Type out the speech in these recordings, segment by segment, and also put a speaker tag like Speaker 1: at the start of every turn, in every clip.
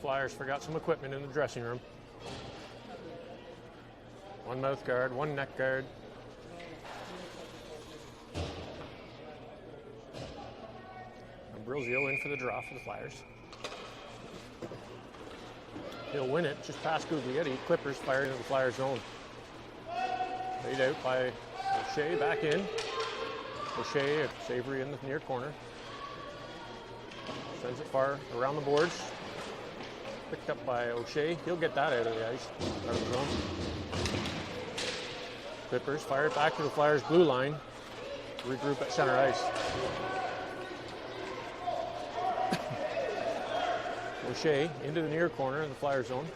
Speaker 1: Flyers forgot some equipment in the dressing room. One mouth guard, one neck guard. Ambrosio in for the draw for the Flyers. He'll win it just past Guglietti. Clippers fired into the Flyers zone. Laid out by O'Shea, back in. O'Shea, Savory in the near corner. Sends it far around the boards. Picked up by O'Shea. He'll get that out of the ice, out of the zone. Clippers fire it back to the Flyers' blue line. Regroup at center ice. O'Shea into the near corner in the Flyer zone.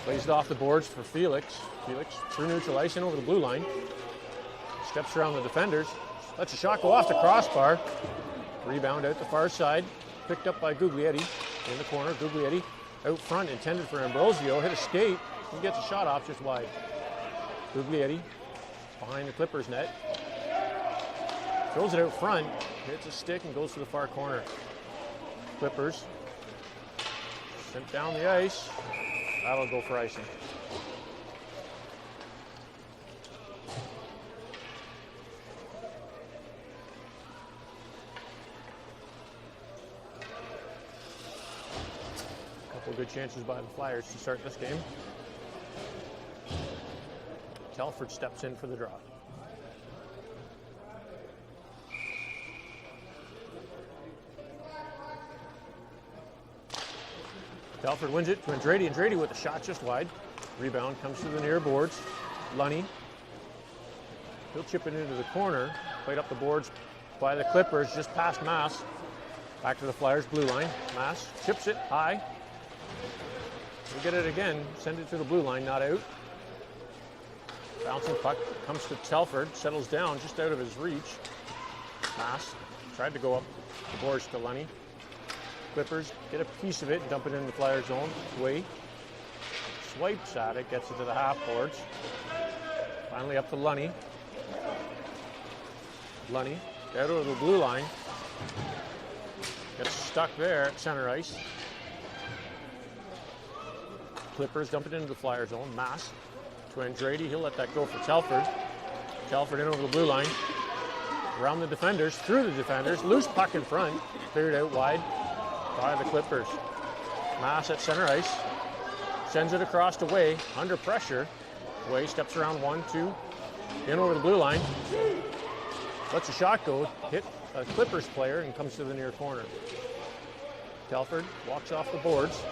Speaker 1: Plays it off the boards for Felix. Felix through neutral ice and over the blue line. Steps around the defenders. Lets a shot go off the crossbar. Rebound out the far side. Picked up by Guglietti in the corner. Guglietti out front, intended for Ambrosio. Hit a skate. He gets a shot off just wide. Guglietti behind the Clippers net. Throws it out front. Hits a stick and goes to the far corner. Clippers sent down the ice. That'll go for icing. Couple good chances by the Flyers to start this game. Telford steps in for the draw. Telford wins it to Andrade. Andrade with a shot just wide. Rebound comes to the near boards. Lunny. He'll chip it into the corner. Played up the boards by the Clippers just past Mass. Back to the Flyers blue line. Mass chips it high. We'll get it again. Send it to the blue line, not out. Bouncing puck comes to Telford. Settles down just out of his reach. Mass tried to go up the boards to Lunny. Clippers get a piece of it and dump it in the Flyer zone. Way swipes at it, gets it to the half boards. Finally up to Lunny. Lunny out over the blue line. Gets stuck there at center ice. Clippers dump it into the Flyer zone. Mass to Andrade. He'll let that go for Telford. Telford in over the blue line. Around the defenders, through the defenders. Loose puck in front. Cleared out wide by the Clippers. Mass at center ice. Sends it across to Way. Under pressure. Way steps around 1-2. In over the blue line. Lets a shot go. Hit a Clippers player and comes to the near corner. Telford walks off the boards.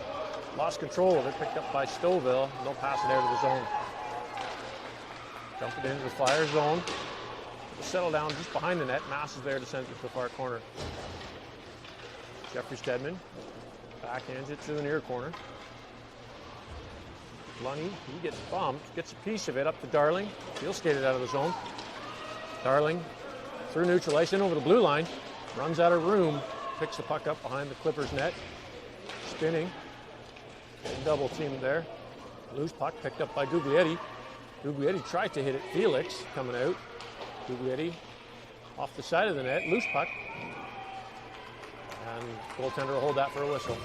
Speaker 1: Lost control of it. Picked up by Stouffville. They'll pass it out of the zone. Dump it into the Flyer zone. It'll settle down just behind the net. Mass is there to send it to the far corner. Jeffrey Stedman backhands it to the near corner. Lunny, he gets bumped, gets a piece of it up to Darling. He'll skate it out of the zone. Darling through neutral ice in over the blue line. Runs out of room, picks the puck up behind the Clippers net. Spinning. And double teamed there. Loose puck picked up by Guglietti. Guglietti tried to hit it. Felix coming out. Guglietti off the side of the net. Loose puck. And goaltender will hold that for a whistle.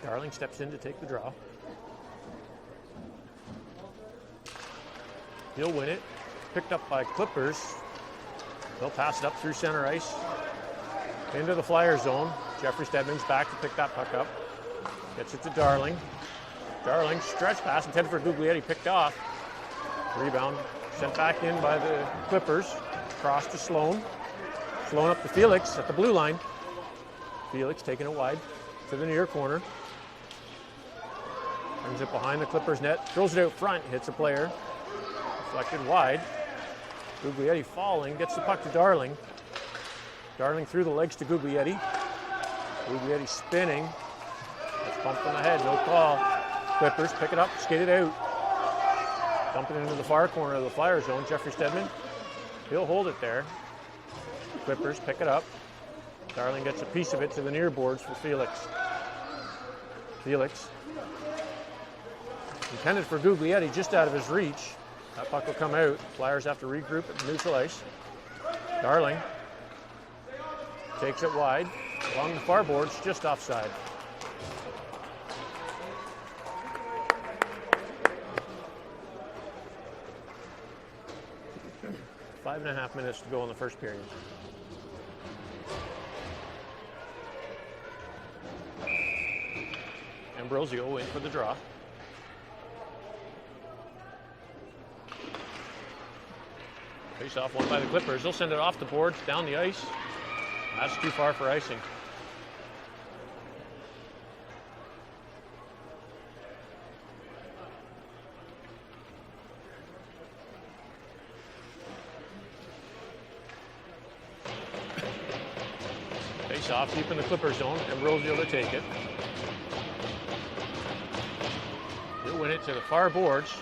Speaker 1: Darling steps in to take the draw. He'll win it. Picked up by Clippers. They'll pass it up through center ice. Into the Flyer zone. Jeffrey Stedman's back to pick that puck up. Gets it to Darling. Darling, stretch pass intended for Guglietti, picked off. Rebound sent back in by the Clippers. Cross to Sloan. Sloan up to Felix at the blue line. Felix taking it wide to the near corner. Brings it behind the Clippers net. Throws it out front, hits a player. Deflected wide. Guglietti falling, gets the puck to Darling. Darling through the legs to Guglietti. Guglietti spinning. That's bumped on the head, no call. Clippers pick it up, skate it out. Dump it into the far corner of the Flyer zone. Jeffrey Stedman, he'll hold it there. Clippers pick it up. Darling gets a piece of it to the near boards for Felix. Felix Intended for Guglietti, just out of his reach. That puck will come out. Flyers have to regroup at neutral ice. Darling takes it wide along the far boards, just offside. Five and a half minutes to go in the first period. Ambrosio in for the draw. Face off won by the Clippers. They'll send it off the boards, down the ice. That's too far for icing. Face off deep in the Clipper zone. Ambrosio to take it. He'll win it to the far boards.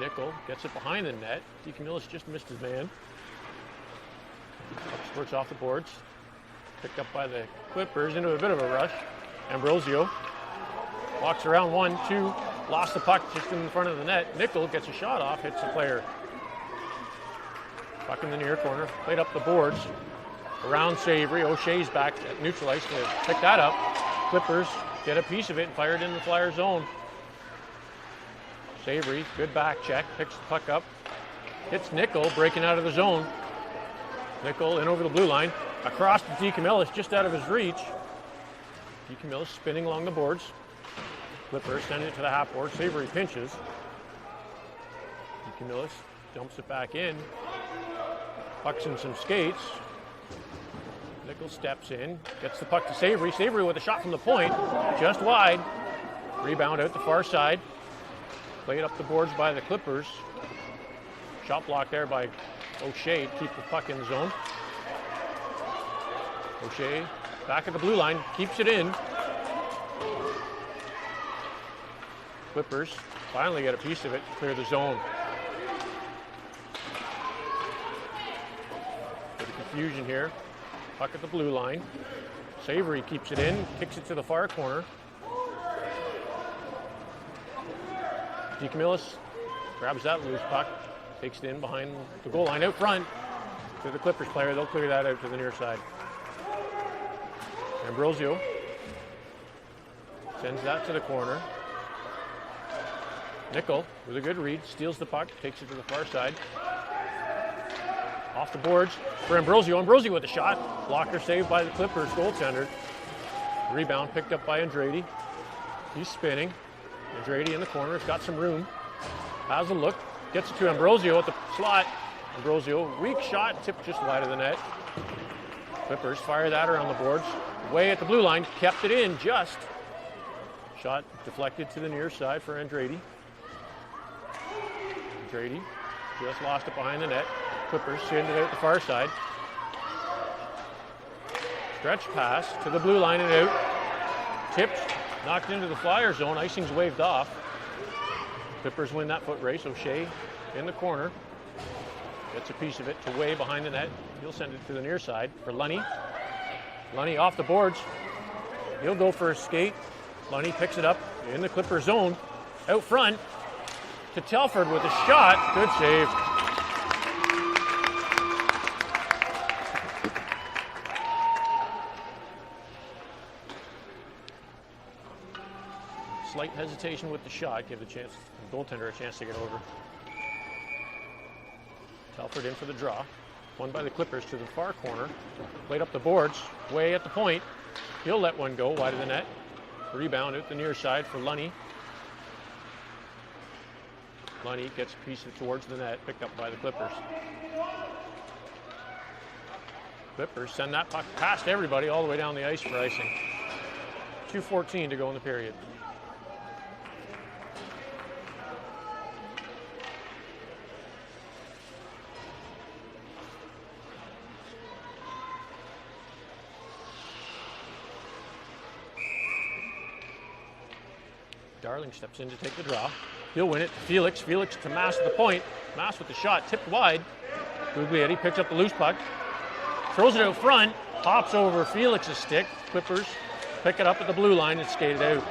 Speaker 1: Nickel gets it behind the net. DeCamillis just missed his man. Squirts off the boards. Picked up by the Clippers into a bit of a rush. Ambrosio walks around 1-2. Lost the puck just in front of the net. Nickel gets a shot off, hits the player. Puck in the near corner. Played up the boards. Around Savory. O'Shea's back at neutral ice to pick that up. Clippers get a piece of it and fire it in the Flyer zone. Savory, good back check, picks the puck up, hits Nickel, breaking out of the zone. Nickel in over the blue line, across to DeCamillis, just out of his reach. DeCamillis spinning along the boards. Clippers sending it to the half board. Savory pinches. DeCamillis dumps it back in. Puck's in some skates. Nickel steps in, gets the puck to Savory. Savory with a shot from the point, just wide. Rebound out the far side. Played up the boards by the Clippers. Shot block there by O'Shea to keep the puck in the zone. O'Shea back at the blue line, keeps it in. Clippers finally get a piece of it to clear the zone. Bit of confusion here. Puck at the blue line. Savory keeps it in, kicks it to the far corner. DeCamillis grabs that loose puck, takes it in behind the goal line out front to the Clippers player. They'll clear that out to the near side. Ambrosio sends that to the corner. Nickel with a good read, steals the puck, takes it to the far side. Off the boards for Ambrosio. Ambrosio with a shot. Blocker saved by the Clippers goaltender. Rebound picked up by Andrade. He's spinning. Andrade in the corner, has got some room. Has a look, gets it to Ambrosio at the slot. Ambrosio, weak shot, tipped just wide of the net. Clippers fire that around the boards. Way at the blue line, kept it in just. Shot deflected to the near side for Andrade. Andrade just lost it behind the net. Clippers send it out the far side. Stretch pass to the blue line and out. Tipped. Knocked into the Flyer zone. Icing's waved off. Clippers win that foot race. O'Shea in the corner. Gets a piece of it to way behind the net. He'll send it to the near side for Lunny. Lunny off the boards. He'll go for a skate. Lunny picks it up in the Clipper zone. Out front to Telford with a shot. Good save. Slight hesitation with the shot, give the goaltender a chance to get over. Telford in for the draw. Won by the Clippers to the far corner. Played up the boards, way at the point. He'll let one go wide of the net. Rebound out the near side for Lunny. Lunny gets a piece towards the net, picked up by the Clippers. Clippers send that puck past everybody all the way down the ice for icing. 2:14 to go in the period. Darling steps in to take the draw. He'll win it to Felix. Felix to Mass at the point. Mass with the shot, tipped wide. Guglietti picks up the loose puck. Throws it out front. Hops over Felix's stick. Clippers pick it up at the blue line and skate it out.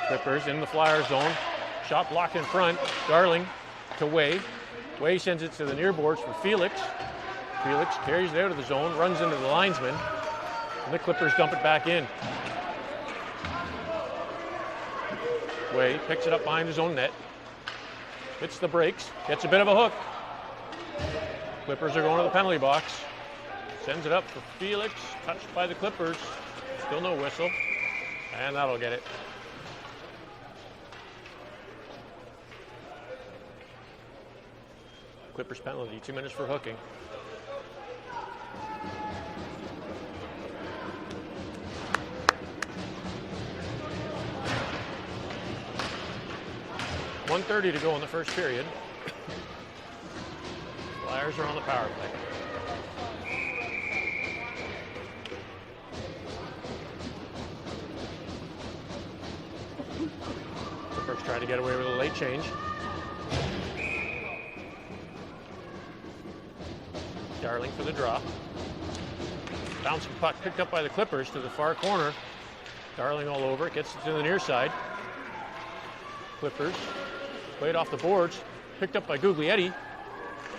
Speaker 1: Clippers in the Flyer zone. Shot blocked in front. Darling to Way. Way sends it to the near boards for Felix. Felix carries it out of the zone, runs into the linesman, and the Clippers dump it back in. Way picks it up behind his own net. Hits the brakes, gets a bit of a hook. Clippers are going to the penalty box. Sends it up for Felix, touched by the Clippers. Still no whistle, and that'll get it. Clippers penalty, 2 minutes for hooking. .130 to go in the first period. Flyers are on the power play. Clippers try to get away with a late change. Darling for the draw. Bouncing puck picked up by the Clippers to the far corner. Darling all over it, gets it to the near side. Clippers played off the boards, picked up by Guglietti.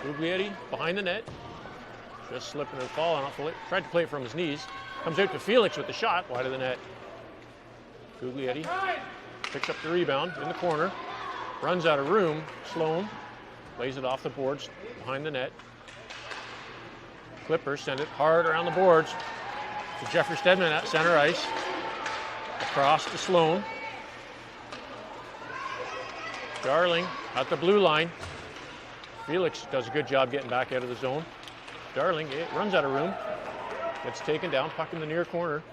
Speaker 1: Guglietti behind the net, just slipping and falling off. Tried to play it from his knees. Comes out to Felix with the shot, wide of the net. Guglietti picks up the rebound in the corner, runs out of room. Sloan lays it off the boards behind the net. Clippers send it hard around the boards to Jeffrey Stedman at center ice. Across to Sloan. Darling at the blue line. Felix does a good job getting back out of the zone. Darling runs out of room. Gets taken down, puck in the near corner.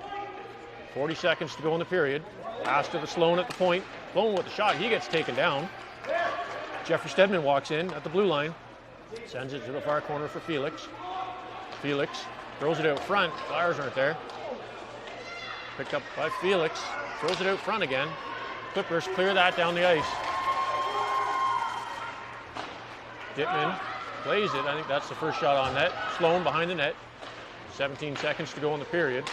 Speaker 1: 40 seconds to go in the period. Pass to the Sloan at the point. Sloan with the shot, he gets taken down. Jeffrey Stedman walks in at the blue line. Sends it to the far corner for Felix. Felix throws it out front. Flyers aren't there. Picked up by Felix. Throws it out front again. Clippers clear that down the ice. Dittman plays it. I think that's the first shot on net. Sloan behind the net. 17 seconds to go in the period.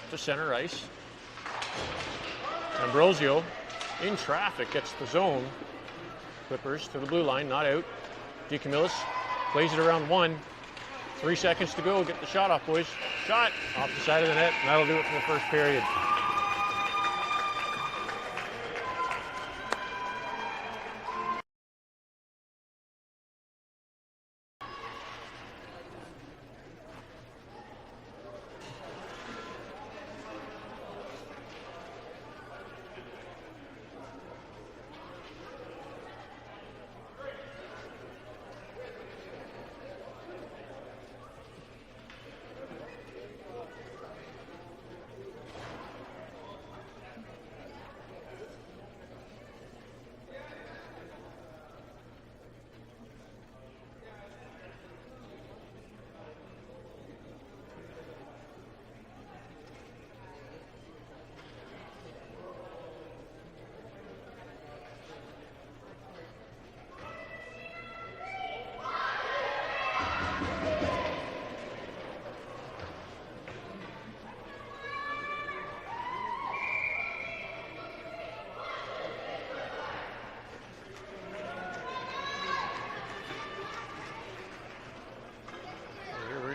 Speaker 1: To center ice. Ambrosio in traffic gets the zone. Clippers to the blue line, not out. DeCamillis plays it around one. 3 seconds to go. Get the shot off, boys. Shot off the side of the net, and that'll do it for the first period.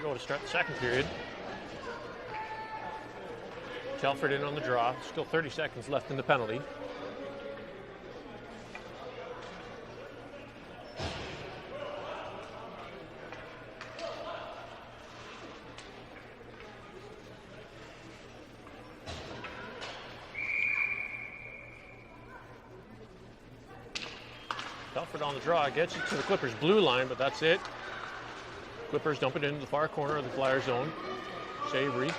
Speaker 1: To start the second period. Telford in on the draw. Still 30 seconds left in the penalty. Telford on the draw. Gets it to the Clippers' blue line, but that's it. Clippers dump it into the far corner of the Flyer zone. Savory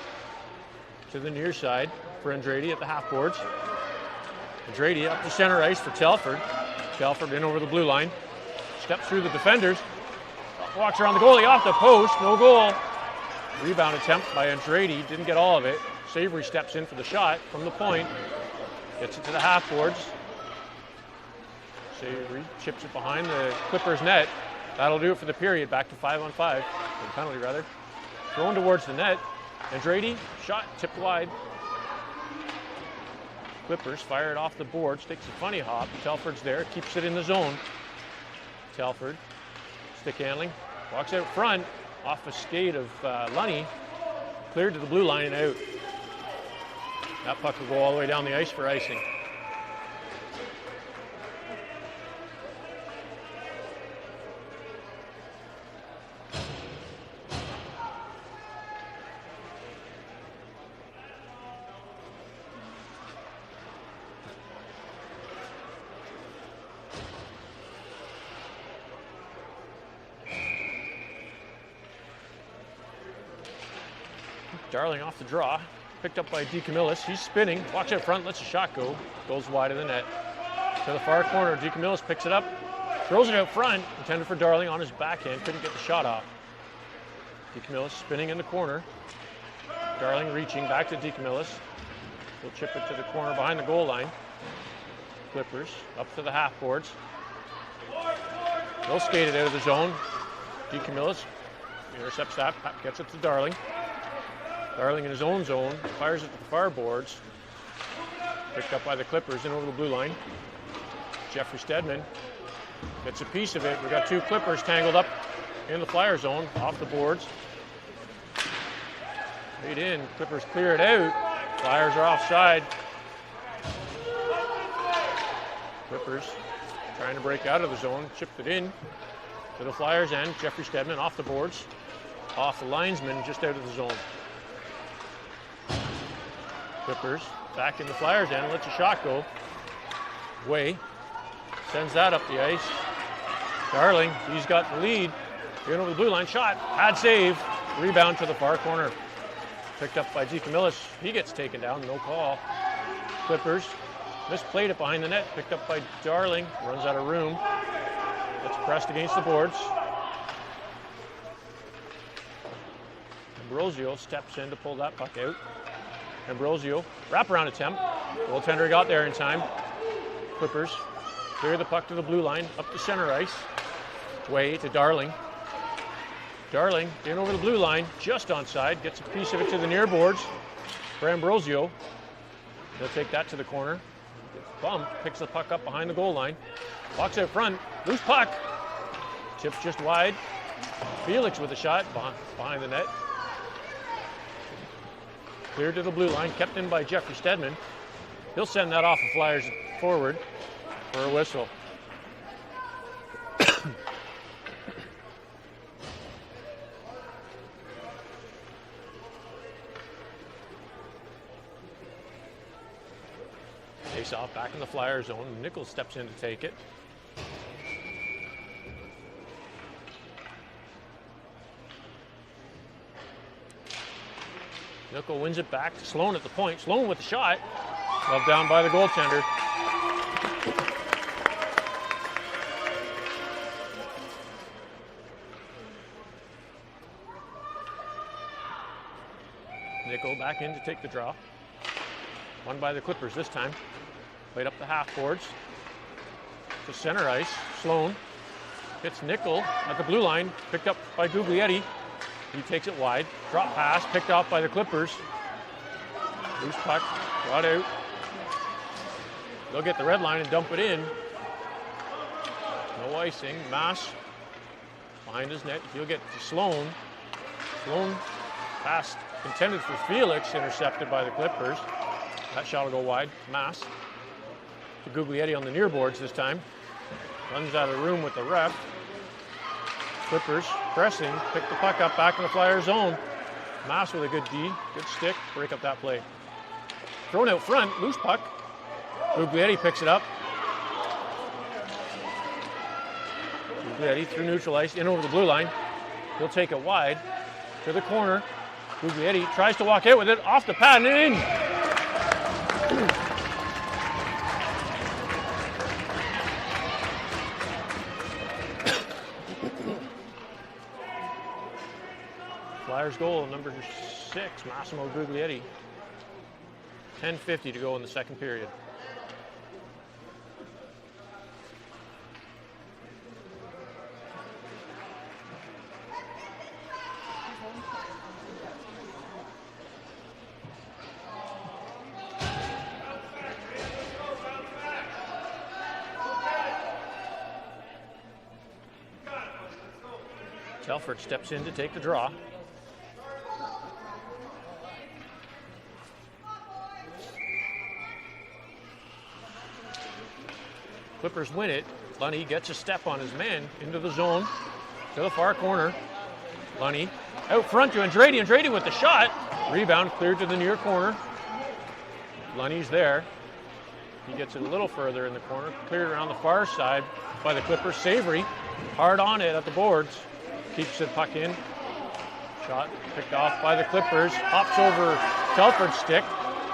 Speaker 1: to the near side for Andrade at the half boards. Andrade up to center ice for Telford. Telford in over the blue line. Steps through the defenders. Walks around the goalie off the post. No goal. Rebound attempt by Andrade. Didn't get all of it. Savory steps in for the shot from the point. Gets it to the half boards. Savory chips it behind the Clippers net. That'll do it for the period. Back to 5-on-5. Or the penalty, rather. Thrown towards the net. Andrade, shot, tipped wide. Clippers fire it off the boards, takes a funny hop. Telford's there, keeps it in the zone. Telford, stick handling, walks out front, off a skate of Lunny, cleared to the blue line and out. That puck will go all the way down the ice for icing. Darling off the draw, picked up by DeCamillis. He's spinning, walks out front, lets a shot go, goes wide of the net. To the far corner, DeCamillis picks it up, throws it out front, intended for Darling on his backhand, couldn't get the shot off. DeCamillis spinning in the corner. Darling reaching back to DeCamillis. He'll chip it to the corner behind the goal line. Clippers up to the half boards. They'll skate it out of the zone. DeCamillis intercepts that, gets it to Darling. Darling in his own zone, fires it to the far boards. Picked up by the Clippers and over the blue line. Jeffrey Stedman gets a piece of it. We've got two Clippers tangled up in the Flyer zone, off the boards. Lead in, Clippers clear it out. Flyers are offside. Clippers trying to break out of the zone, chipped it in to the Flyers end. Jeffrey Stedman off the boards, off the linesman, just out of the zone. Clippers back in the Flyers end, lets a shot go. Way sends that up the ice. Darling, he's got the lead. In over the blue line, shot, bad save. Rebound to the far corner. Picked up by DeCamillis. He gets taken down, no call. Clippers misplayed it behind the net. Picked up by Darling, runs out of room. Gets pressed against the boards. Ambrosio steps in to pull that puck out. Ambrosio, wraparound attempt. Goaltender got there in time. Clippers clear the puck to the blue line, up to center ice. Way to Darling. Darling in over the blue line, just onside, gets a piece of it to the near boards for Ambrosio. He'll take that to the corner. Bump, picks the puck up behind the goal line. Walks out front, loose puck. Tips just wide. Felix with a shot behind the net. Cleared to the blue line, kept in by Jeffrey Stedman. He'll send that off the Flyers forward for a whistle. Face off back in the Flyer zone. Nichols steps in to take it. Nichols wins it back to Sloan at the point. Sloan with the shot. Well down by the goaltender. Nichols back in to take the draw. Won by the Clippers this time. Played up the half boards to center ice. Sloan hits Nichols at the blue line. Picked up by Guglietti. He takes it wide. Drop pass picked off by the Clippers. Loose puck brought out. They'll get the red line and dump it in. No icing. Mass behind his net. He'll get to Sloan. Sloan pass intended for Felix, intercepted by the Clippers. That shot will go wide. Mass to Guglietti on the near boards this time. Runs out of room with the ref. Clippers pressing, pick the puck up back in the Flyer zone. Mass with a good D, good stick, break up that play. Thrown out front, loose puck. Guglietti picks it up. Guglietti through neutral ice, in over the blue line. He'll take it wide to the corner. Guglietti tries to walk out with it, off the pad and in. Flyers goal, number 6, Massimo Guglietti. 10:50 to go in the second period. Telford steps in to take the draw. Clippers win it. Lunny gets a step on his man into the zone to the far corner. Lunny out front to Andrade. Andrade with the shot. Rebound cleared to the near corner. Lunny's there. He gets it a little further in the corner. Cleared around the far side by the Clippers. Savory hard on it at the boards. Keeps the puck in. Shot picked off by the Clippers. Hops over Telford's stick.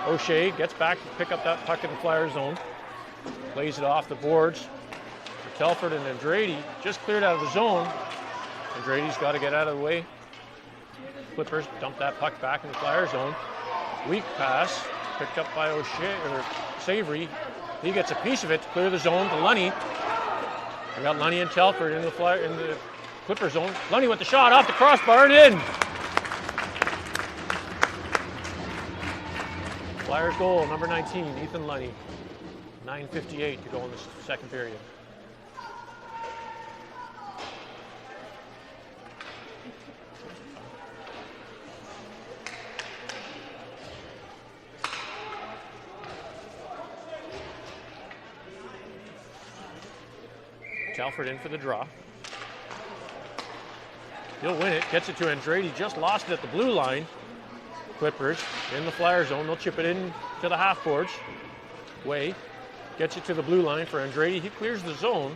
Speaker 1: O'Shea gets back to pick up that puck in the Flyer zone. Plays it off the boards. For Telford and Andrade just cleared out of the zone. Andrade's got to get out of the way. Clippers dump that puck back in the Flyer zone. Weak pass picked up by O'Shea or Savory. He gets a piece of it to clear the zone to Lunny. We got Lunny and Telford in the Clipper zone. Lunny with the shot off the crossbar and in. Flyers goal, number 19, Ethan Lunny. 9:58 to go in the second period. Telford in for the draw. He'll win it, gets it to Andrade, just lost it at the blue line. Clippers in the Flyer zone, they'll chip it in to the half boards. Way gets it to the blue line for Andrade, he clears the zone.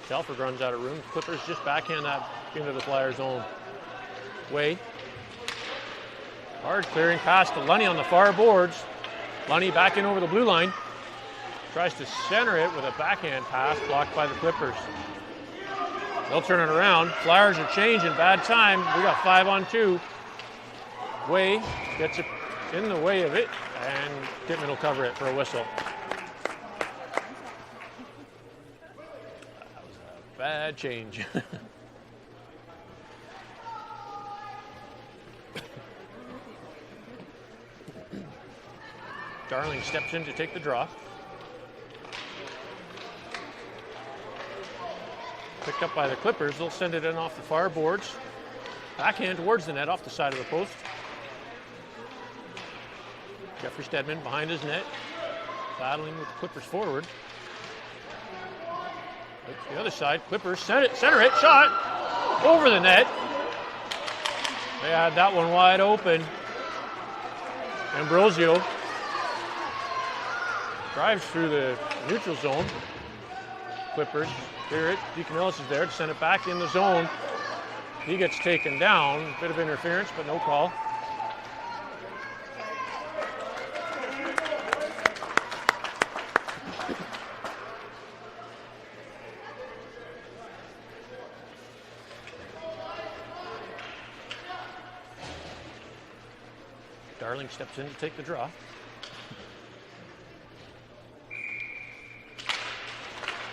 Speaker 1: Telford runs out of room, Clippers just backhand that into the Flyer zone. Way, hard clearing pass to Lunny on the far boards. Lunny back in over the blue line. Tries to center it with a backhand pass blocked by the Clippers. They'll turn it around. Flyers are changing. Bad time. We got 5-on-2. Way gets it in the way of it, and Dittman will cover it for a whistle. That was a bad change. Darling steps in to take the draw. Picked up by the Clippers. They'll send it in off the far boards. Backhand towards the net off the side of the post. Jeffrey Stedman behind his net. Battling with the Clippers forward. Out to the other side. Clippers center it. Shot. Over the net. They had that one wide open. Ambrosio drives through the neutral zone. Clippers clear it. Deacon Ellis is there to send it back in the zone. He gets taken down. Bit of interference, but no call. Darling steps in to take the draw.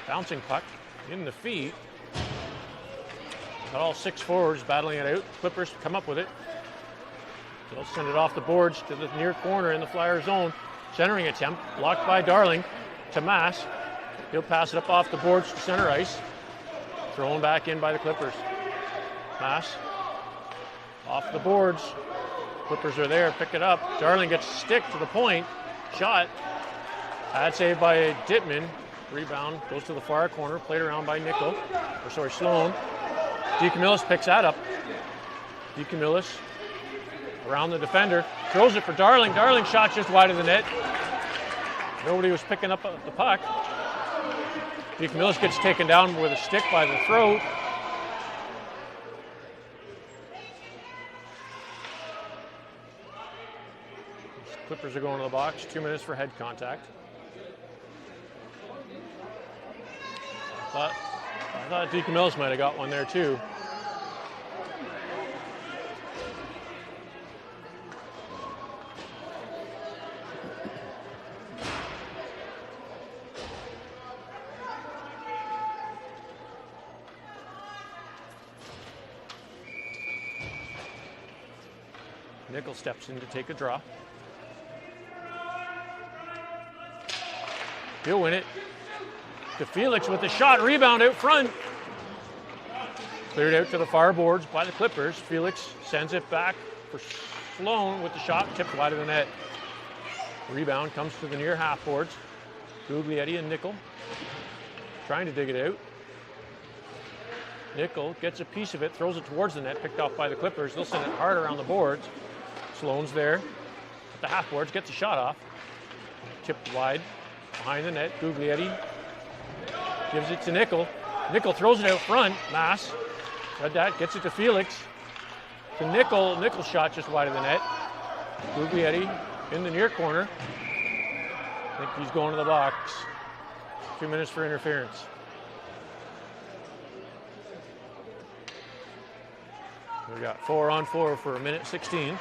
Speaker 1: Bouncing puck in the feet. Got all six forwards battling it out. Clippers come up with it. They'll send it off the boards to the near corner in the Flyer zone. Centering attempt, blocked by Darling. To Mass. He'll pass it up off the boards to center ice. Thrown back in by the Clippers. Mass. Off the boards. Clippers are there, pick it up. Darling gets a stick to the point. Shot. Bad save by Dittman. Rebound goes to the far corner, played around by Sloan. DeCamillis picks that up. DeCamillis around the defender, throws it for Darling. Darling shot just wide of the net. Nobody was picking up the puck. DeCamillis gets taken down with a stick by the throat. Clippers are going to the box. 2 minutes for head contact. I thought DeCamillis might have got one there too. Nickel steps in to take a draw. He'll win it. To Felix with the shot, rebound out front. Cleared out to the far boards by the Clippers. Felix sends it back for Sloan with the shot, tipped wide of the net. Rebound comes to the near half boards. Guglietti and Nickel trying to dig it out. Nickel gets a piece of it, throws it towards the net, picked off by the Clippers. They'll send it hard around the boards. Sloan's there at the half boards, gets a shot off. Tipped wide behind the net. Guglietti gives it to Nickel. Nickel throws it out front. Mass read that, gets it to Felix. To Nickel. Nickel's shot just wide of the net. Guglietti in the near corner. I think he's going to the box. 2 minutes for interference. We got 4-on-4 for 1:16.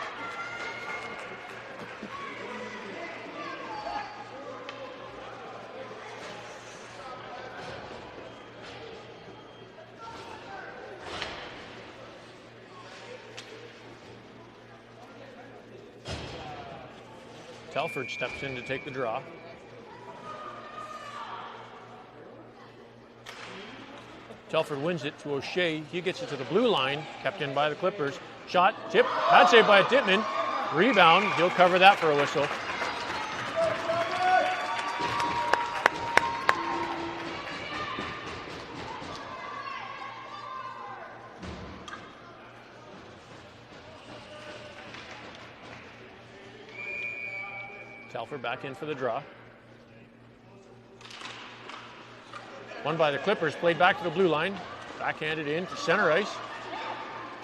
Speaker 1: Telford steps in to take the draw. Telford wins it to O'Shea. He gets it to the blue line, kept in by the Clippers. Shot, tip, bad save by Dittman. Rebound, he'll cover that for a whistle. Telford back in for the draw. Won by the Clippers, played back to the blue line. Backhanded in to center ice.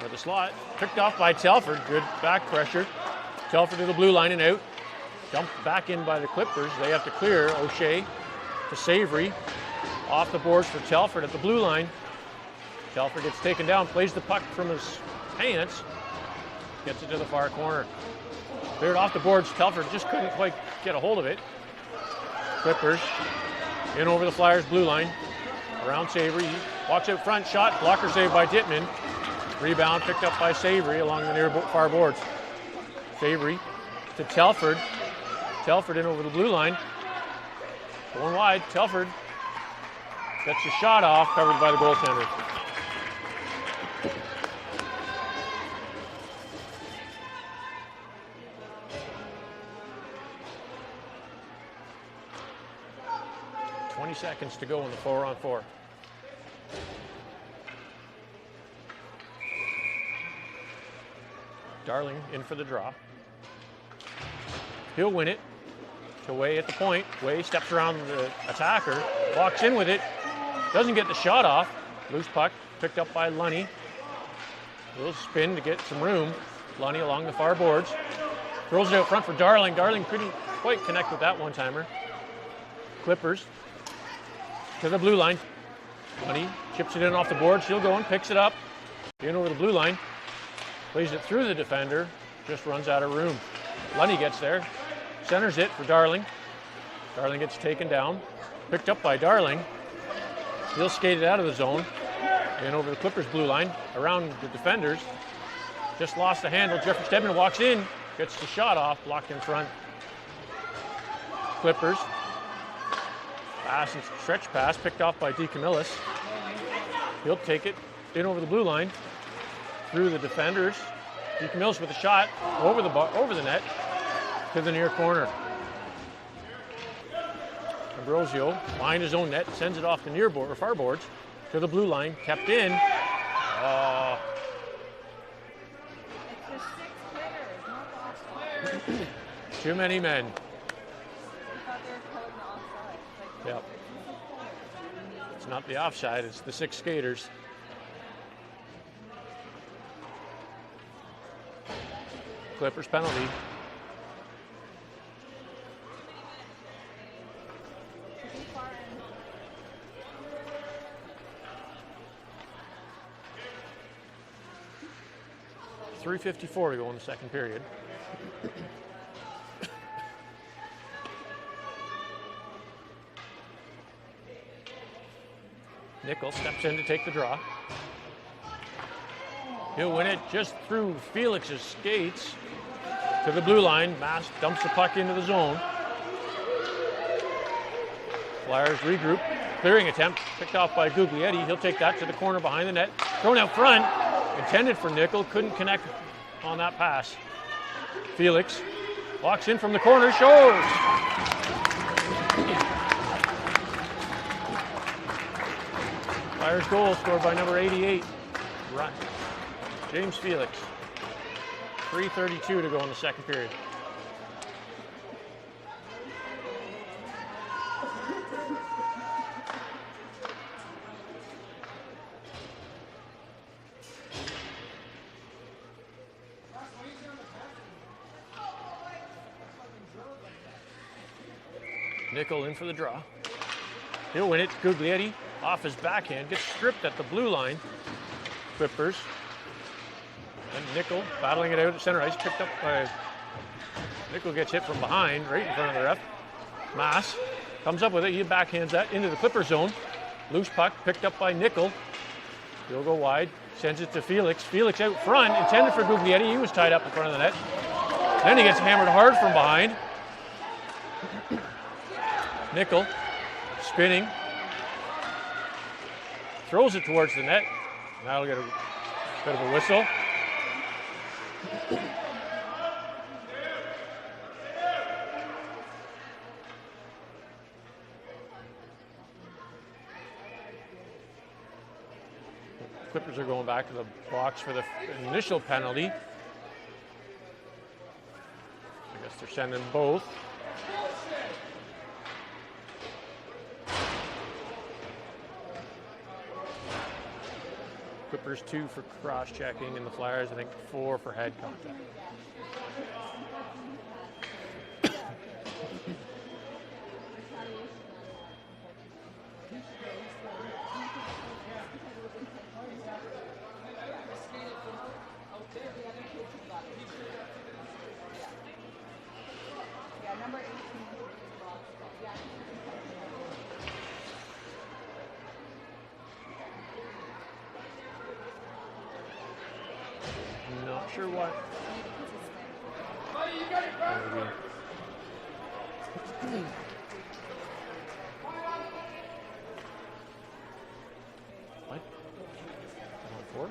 Speaker 1: Or the slot. Picked off by Telford. Good back pressure. Telford to the blue line and out. Dumped back in by the Clippers. They have to clear. O'Shea to Savory. Off the boards for Telford at the blue line. Telford gets taken down, plays the puck from his pants. Gets it to the far corner. Cleared off the boards. Telford just couldn't quite get a hold of it. Clippers in over the Flyers blue line. Around Savory. He walks out front. Shot. Blocker save by Dittman. Rebound picked up by Savory along the near far boards. Savory to Telford. Telford in over the blue line. Going wide. Telford gets the shot off, covered by the goaltender. Seconds to go in the 4-on-4. Darling in for the draw. He'll win it to Way at the point. Way steps around the attacker, walks in with it, doesn't get the shot off. Loose puck picked up by Lunny. A little spin to get some room. Lunny along the far boards. Throws it out front for Darling. Darling couldn't quite connect with that one-timer. Clippers to the blue line. Lunny chips it in off the boards. He'll go and picks it up. In over the blue line. Plays it through the defender. Just runs out of room. Lunny gets there. Centers it for Darling. Darling gets taken down. Picked up by Darling. He'll skate it out of the zone. In over the Clippers blue line. Around the defenders. Just lost the handle. Jeffrey Stedman walks in. Gets the shot off. Blocked in front. Clippers. Pass and stretch pass picked off by DeCamillis. He'll take it in over the blue line, through the defenders. DeCamillis with a shot over the net to the near corner. Ambrosio behind his own net, sends it off the near board or far boards to the blue line, kept in. Too many men. Yep. It's not the offside, it's the 6 skaters. Clippers penalty. .354 to go in the second period. Nickel steps in to take the draw. He'll win it just through Felix's skates to the blue line. Mass dumps the puck into the zone. Flyers regroup. Clearing attempt picked off by Guglietti. He'll take that to the corner behind the net. Thrown out front, intended for Nickel, couldn't connect on that pass. Felix walks in from the corner, shows. Flyers goal scored by number 88, James Felix. 3:32 to go in the second period. Nickel in for the draw. He'll win it. Guglietti off his backhand, gets stripped at the blue line. Clippers. And Nickel battling it out at center ice, picked up by Nickel, gets hit from behind, right in front of the ref. Mass comes up with it. He backhands that into the Clipper zone. Loose puck picked up by Nickel. He'll go wide, sends it to Felix. Felix out front, intended for Guglietti. He was tied up in front of the net. Then he gets hammered hard from behind. Nickel spinning, throws it towards the net. That'll get a bit of a whistle. Clippers are going back to the box for the initial penalty. I guess they're sending both. Clippers 2 for cross-checking, and the Flyers, I think, 4 for head contact. Not sure what. What? 1-4?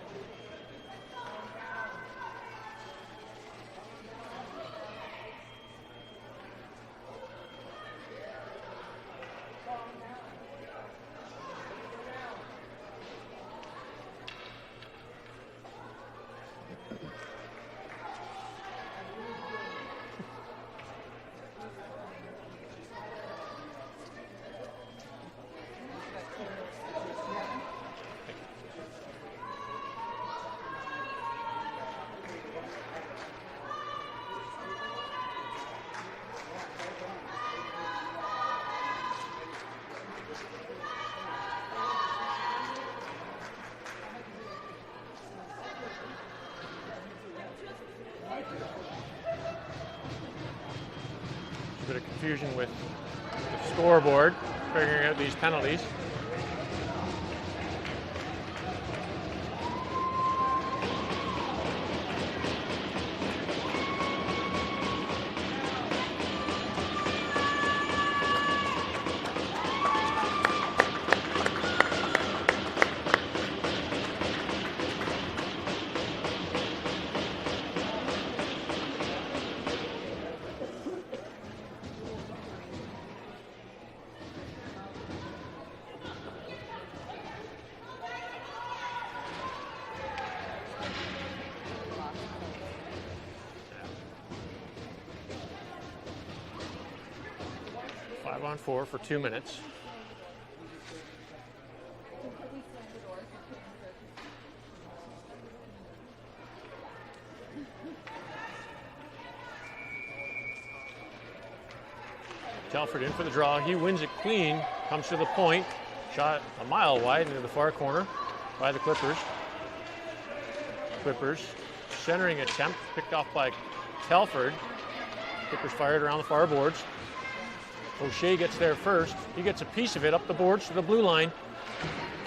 Speaker 1: A bit of confusion with the scoreboard, figuring out these penalties. On 4 for 2 minutes. Telford in for the draw. He wins it clean, comes to the point, shot a mile wide into the far corner by the Clippers. Clippers centering attempt picked off by Telford. Clippers fired around the far boards. O'Shea gets there first. He gets a piece of it up the boards to the blue line.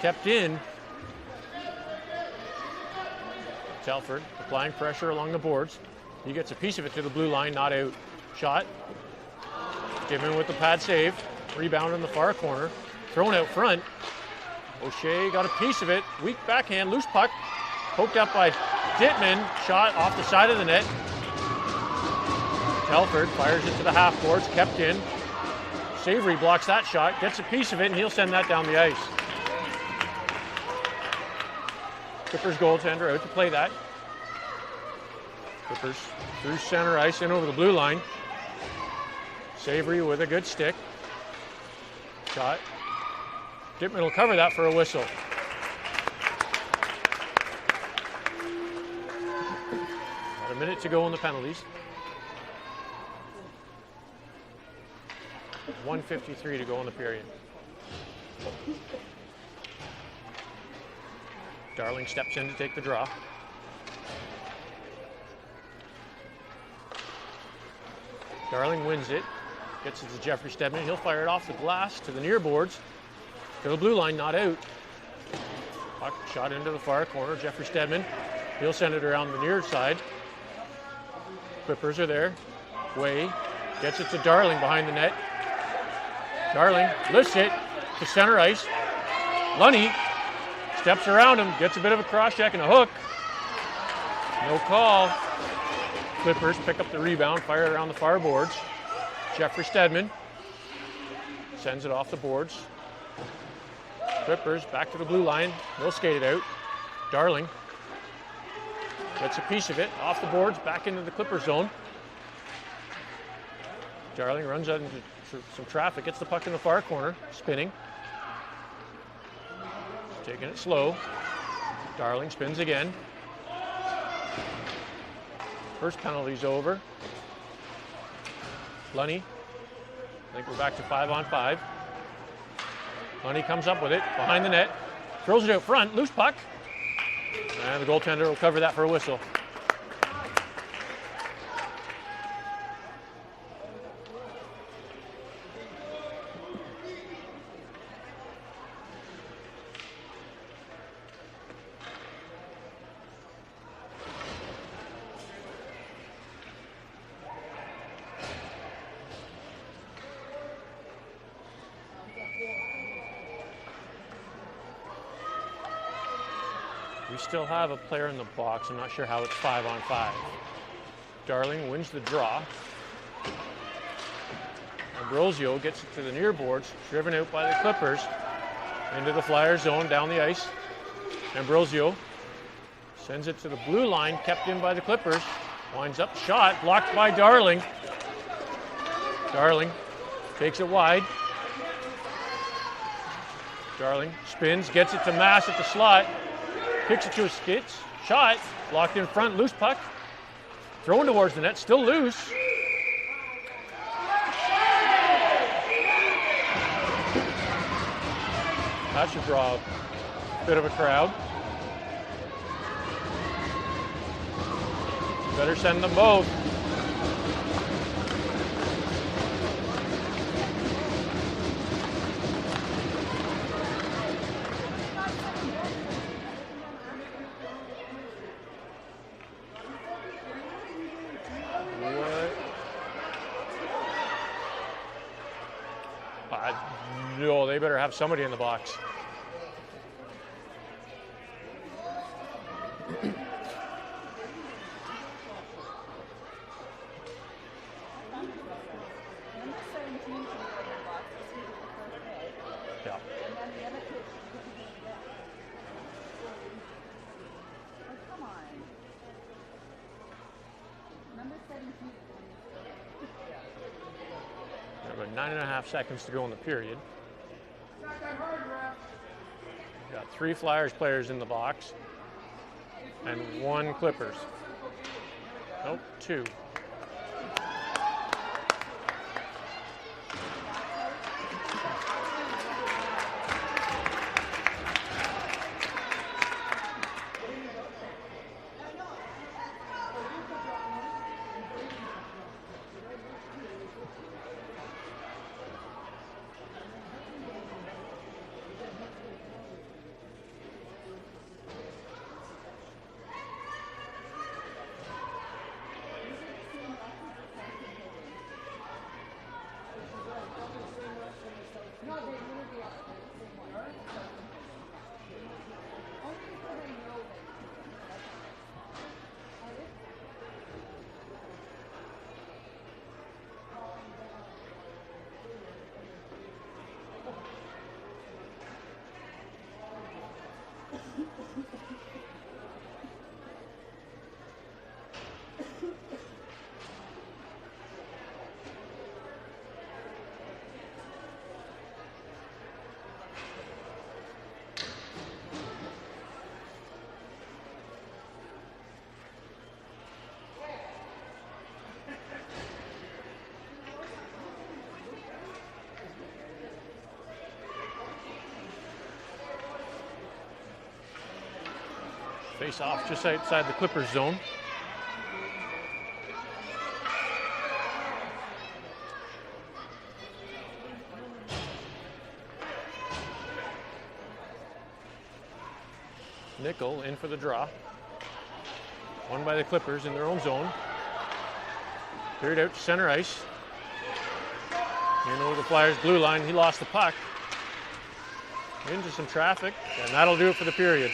Speaker 1: Kept in. Telford applying pressure along the boards. He gets a piece of it to the blue line, not out. Shot. Given with the pad save. Rebound in the far corner. Thrown out front. O'Shea got a piece of it. Weak backhand, loose puck. Poked up by Dittman. Shot off the side of the net. Telford fires it to the half boards, kept in. Savory blocks that shot, gets a piece of it, and he'll send that down the ice. Clippers goaltender out to play that. Clippers through center ice, in over the blue line. Savory with a good stick. Shot. Dittman will cover that for a whistle. About a minute to go in the penalties. 1:53 to go in the period. Darling steps in to take the draw. Darling wins it. Gets it to Jeffrey Stedman. He'll fire it off the glass to the near boards. To the blue line, not out. Puck shot into the far corner. Jeffrey Stedman. He'll send it around the near side. Clippers are there. Way gets it to Darling behind the net. Darling lifts it to center ice. Lunny steps around him, gets a bit of a cross check and a hook. No call. Clippers pick up the rebound, fire it around the far boards. Jeffrey Stedman sends it off the boards. Clippers back to the blue line. They'll skate it out. Darling gets a piece of it off the boards, back into the Clipper zone. Darling runs out into some traffic, gets the puck in the far corner, spinning. Taking it slow. Darling spins again. First penalty's over. Lunny, I think we're back to 5-on-5. Lunny comes up with it, behind the net, throws it out front, loose puck. And the goaltender will cover that for a whistle. We still have a player in the box. I'm not sure how it's 5-on-5. Darling wins the draw. Ambrosio gets it to the near boards, driven out by the Clippers. Into the Flyers zone, down the ice. Ambrosio sends it to the blue line, kept in by the Clippers. Winds up, shot, blocked by Darling. Darling takes it wide. Darling spins, gets it to Mass at the slot. Kicks it to his skits. Shot. Blocked in front. Loose puck. Thrown towards the net. Still loose. That should draw a bit of a crowd. Better send them both. No, they better have somebody in the box. Yeah. About 9.5 seconds to go in the period. We've got 3 Flyers players in the box and 1 Clippers. Nope, 2. Face off just outside the Clippers zone. Nickel in for the draw. Won by the Clippers in their own zone. Cleared out to center ice. In over the Flyers blue line. He lost the puck. Into some traffic, and that'll do it for the period.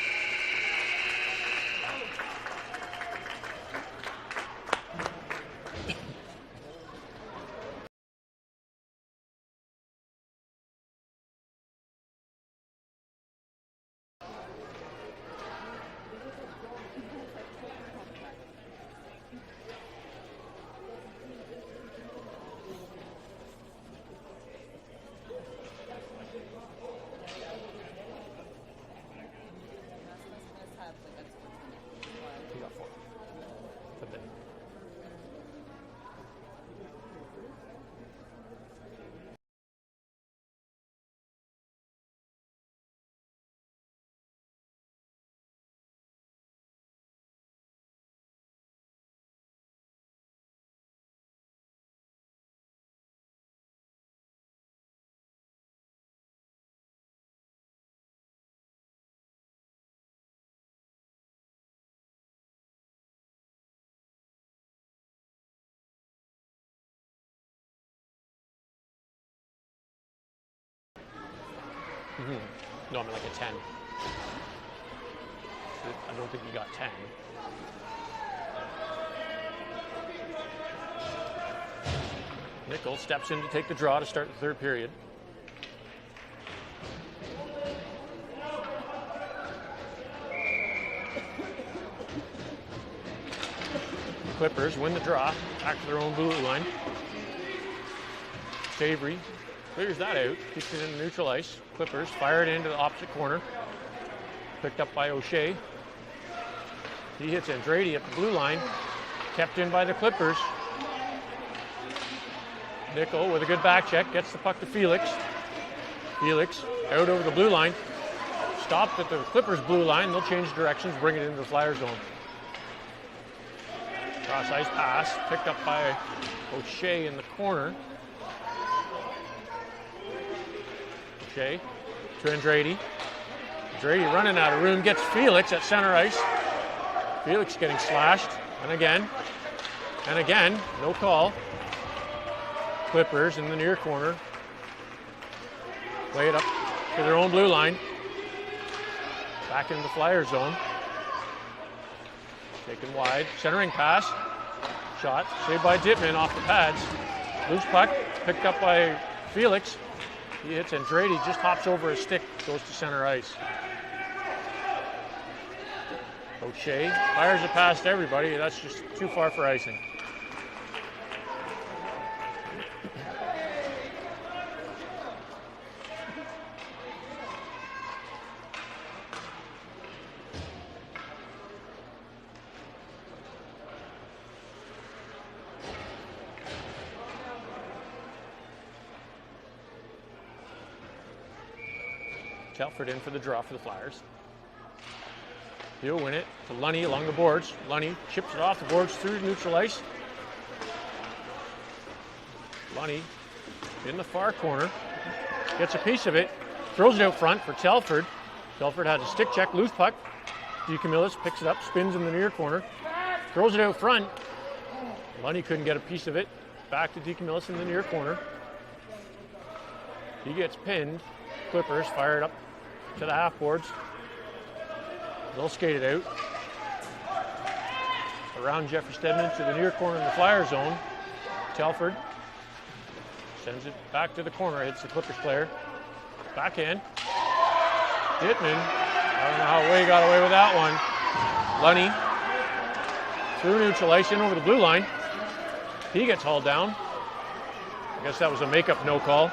Speaker 1: No, I mean like a 10. I don't think he got 10. Nickel steps in to take the draw to start the third period. Clippers win the draw, back to their own blue line. Savory clears that out, keeps it in the neutral ice. Clippers fire it into the opposite corner. Picked up by O'Shea. He hits Andrade at the blue line. Kept in by the Clippers. Nickel with a good back check, gets the puck to Felix. Felix out over the blue line. Stopped at the Clippers blue line. They'll change directions, bring it into the Flyer zone. Cross ice pass, picked up by O'Shea in the corner. O'Shea to Andrade. Andrade running out of room, gets Felix at center ice. Felix getting slashed, and again, no call. Clippers in the near corner. Play it up to their own blue line. Back into the Flyer zone. Taken wide, centering pass. Shot, saved by Dittman off the pads. Loose puck, picked up by Felix. He hits Andrade, just hops over his stick, goes to center ice. O'Shea fires it past everybody. That's just too far for icing. Telford in for the draw for the Flyers. He'll win it to Lunny along the boards. Lunny chips it off the boards through neutral ice. Lunny in the far corner. Gets a piece of it. Throws it out front for Telford. Telford had a stick check, loose puck. DeCamillis picks it up, spins in the near corner. Throws it out front. Lunny couldn't get a piece of it. Back to DeCamillis in the near corner. He gets pinned. Clippers fire it up to the half boards. They'll skate it out. Around Jeffrey Stedman to the near corner in the Flyer zone. Telford sends it back to the corner, hits the Clippers player. Backhand. Dittman, I don't know how Way got away with that one. Lunny through neutral ice in over the blue line. He gets hauled down. I guess that was a makeup no call.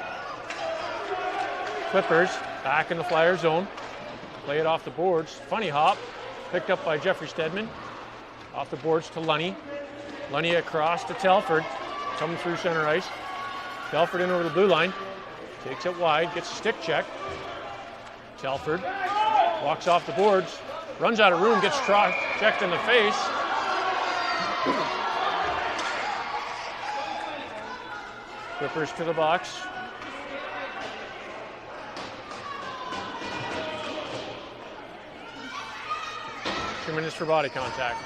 Speaker 1: Clippers back in the Flyer zone. Play it off the boards. Funny hop. Picked up by Jeffrey Stedman. Off the boards to Lunny. Lunny across to Telford. Coming through center ice. Telford in over the blue line. Takes it wide. Gets a stick check. Telford walks off the boards. runs out of room, gets checked in the face. Clippers to the box. Two minutes for body contact.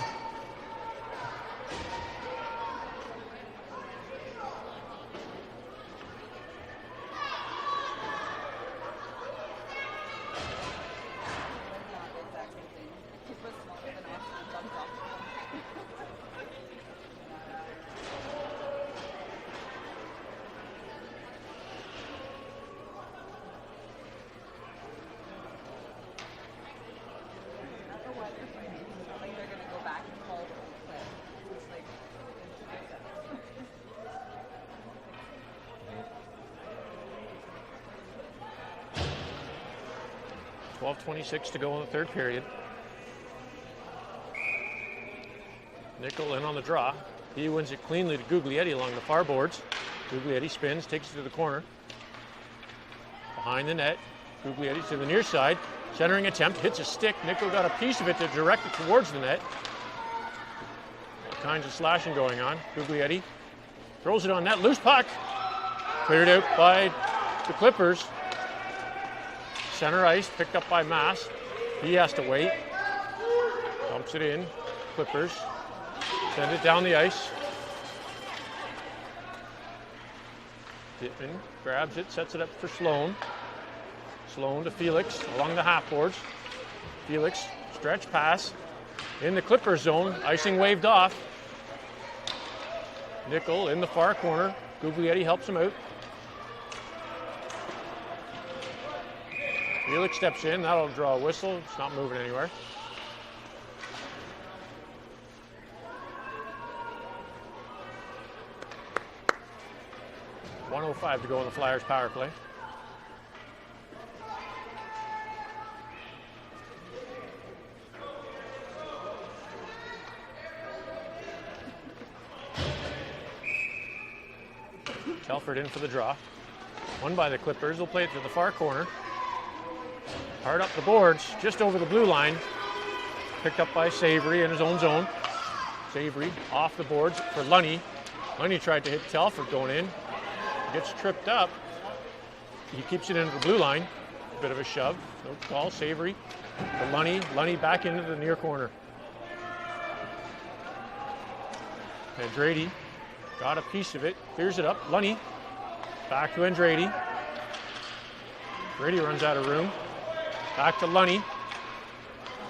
Speaker 1: .26 to go in the third period. Nickel in on the draw. He wins it cleanly to Guglietti along the far boards. Guglietti spins, takes it to the corner. Behind the net. Guglietti to the near side. Centering attempt, hits a stick. Nickel got a piece of it to direct it towards the net. All kinds of slashing going on. Guglietti throws it on net. Loose puck. Cleared out by the Clippers. Center ice, picked up by Mass. He has to wait. Dumps it in. Clippers. Send it down the ice. Dittman grabs it, sets it up for Sloan. Sloan to Felix along the half boards. Felix, stretch pass. In the Clippers zone, icing waved off. Nickel in the far corner. Guglietti helps him out. Felix steps in, that'll draw a whistle. It's not moving anywhere. .105 to go in the Flyers power play. Telford in for the draw. Won by the Clippers. They'll play it to the far corner. Hard up the boards, just over the blue line. Picked up by Savory in his own zone. Savory off the boards for Lunny. Lunny tried to hit Telford going in. Gets tripped up. He keeps it into the blue line. A bit of a shove. No call. Savory for Lunny. Lunny back into the near corner. Andrade got a piece of it. Clears it up. Lunny back to Andrade. Brady runs out of room. Back to Lunny.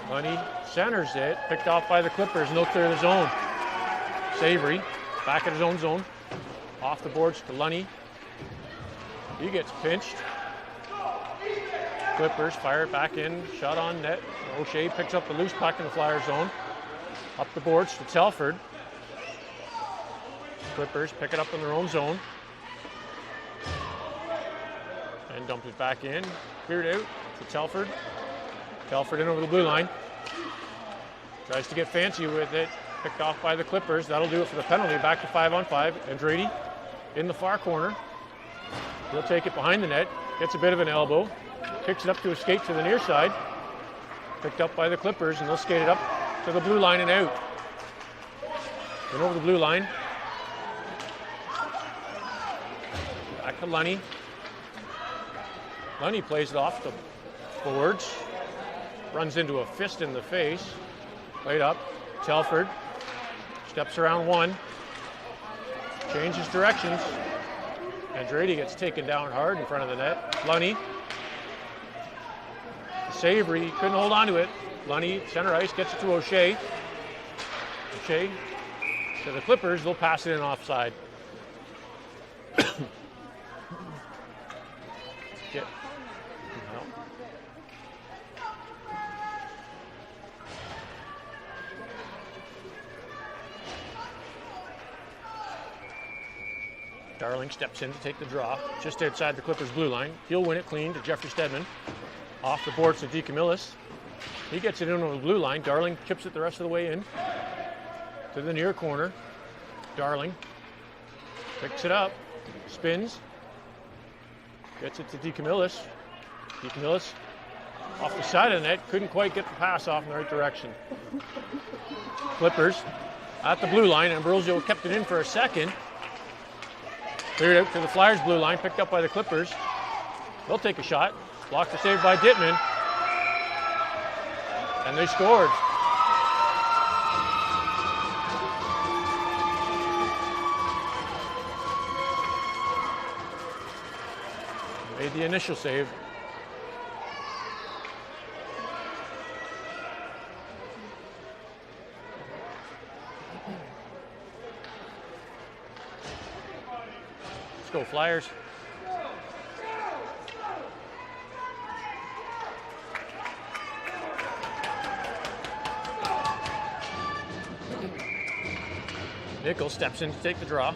Speaker 1: Lunny centers it. Picked off by the Clippers. No clear the zone. Savory back at his own zone. Off the boards to Lunny. He gets pinched. Clippers fire it back in. Shot on net. O'Shea picks up the loose puck in the Flyers zone. Up the boards to Telford. Clippers pick it up in their own zone. And dump it back in. Cleared out to Telford. Telford in over the blue line. Tries to get fancy with it. Picked off by the Clippers. That'll do it for the penalty. Back to 5-on-5. Andrade in the far corner. He'll take it behind the net. Gets a bit of an elbow. Kicks it up to a skate to the near side. Picked up by the Clippers, and they'll skate it up to the blue line and out. And over the blue line. Back to Lunny. Lunny plays it off the boards. Runs into a fist in the face. Played up. Telford steps around one. Changes directions. Andrade gets taken down hard in front of the net. Lunny. Savory couldn't hold on to it. Lunny, center ice, gets it to O'Shea. O'Shea to the Clippers. They'll pass it in offside. Darling steps in to take the draw, just outside the Clippers' blue line. He'll win it clean to Jeffrey Stedman. Off the boards to DeCamillis. He gets it in over the blue line. Darling chips it the rest of the way in. To the near corner. Darling picks it up, spins, gets it to DeCamillis. DeCamillis off the side of the net. Couldn't quite get the pass off in the right direction. Clippers at the blue line. Ambrosio kept it in for a second. Cleared out to the Flyers blue line. Picked up by the Clippers. They'll take a shot. Blocked the save by Dittman. And they scored. Made the initial save. Let's go Flyers. Nickel steps in to take the draw.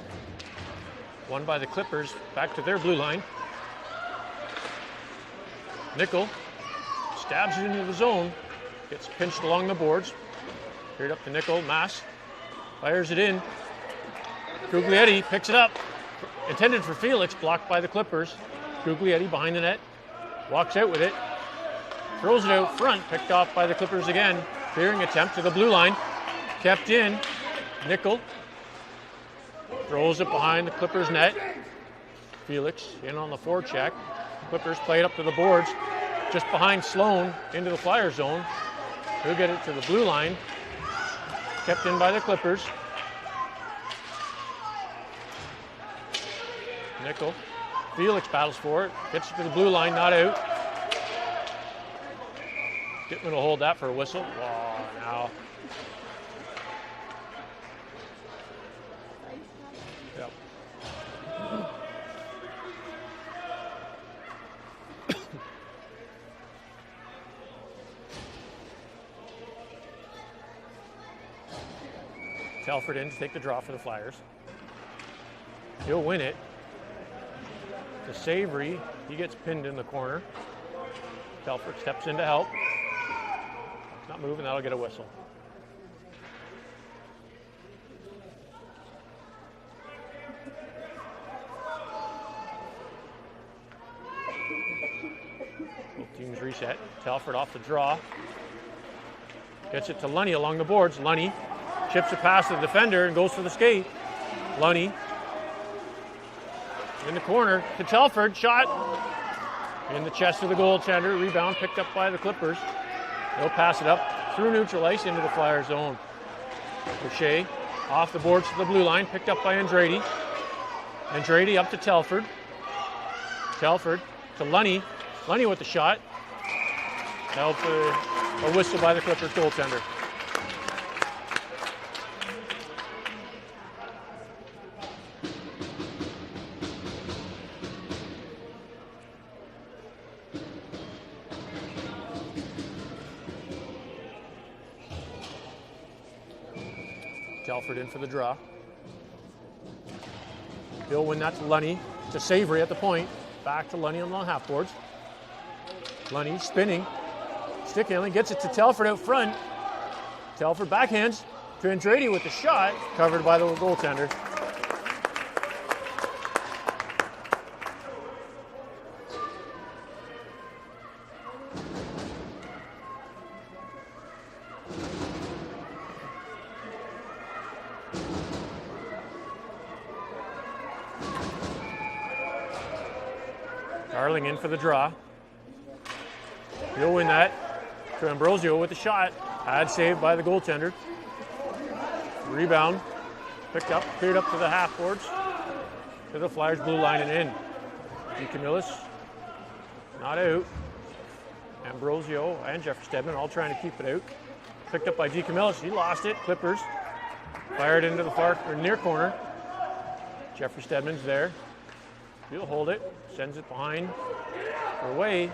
Speaker 1: Won by the Clippers, back to their blue line. Nickel stabs it into the zone, gets pinched along the boards. Cleared up to Nickel, Mass fires it in. Guglietti picks it up, intended for Felix, blocked by the Clippers. Guglietti behind the net, walks out with it, throws it out front, picked off by the Clippers again. Clearing attempt to the blue line, kept in. Nickel throws it behind the Clippers net. Felix in on the forecheck. Clippers play it up to the boards, just behind Sloan into the Flyer zone. He'll get it to the blue line. Kept in by the Clippers. Nickel. Felix battles for it. Gets it to the blue line, not out. Dittman will hold that for a whistle. Wow, now. Yep. Telford in to take the draw for the Flyers. He'll win it. To Savory, he gets pinned in the corner. Telford steps in to help. It's not moving, that'll get a whistle. Both teams reset. Telford off the draw. Gets it to Lunny along the boards. Lunny chips it past the defender and goes for the skate. Lunny in the corner to Telford. Shot in the chest of the goaltender. Rebound picked up by the Clippers. They'll pass it up through neutral ice into the Flyer zone. Boucher off the boards to the blue line. Picked up by Andrade. Andrade up to Telford. Telford to Lunny. Lunny with the shot. Held for a whistle by the Clippers goaltender. Telford in for the draw. He'll win that to Lunny, to Savory at the point. Back to Lunny on the half boards. Lunny spinning. Stick handling, gets it to Telford out front. Telford backhands to Andrade with the shot, covered by the goaltender. Darling in for the draw. He'll win that to Ambrosio with the shot. Pad saved by the goaltender. Rebound. Picked up, cleared up to the half boards. To the Flyers blue line and in. DeCamillis not out. Ambrosio and Jeffrey Stedman all trying to keep it out. Picked up by DeCamillis. He lost it. Clippers fired into the far or near corner. Jeffrey Stedman's there. He'll hold it. Sends it behind for Way.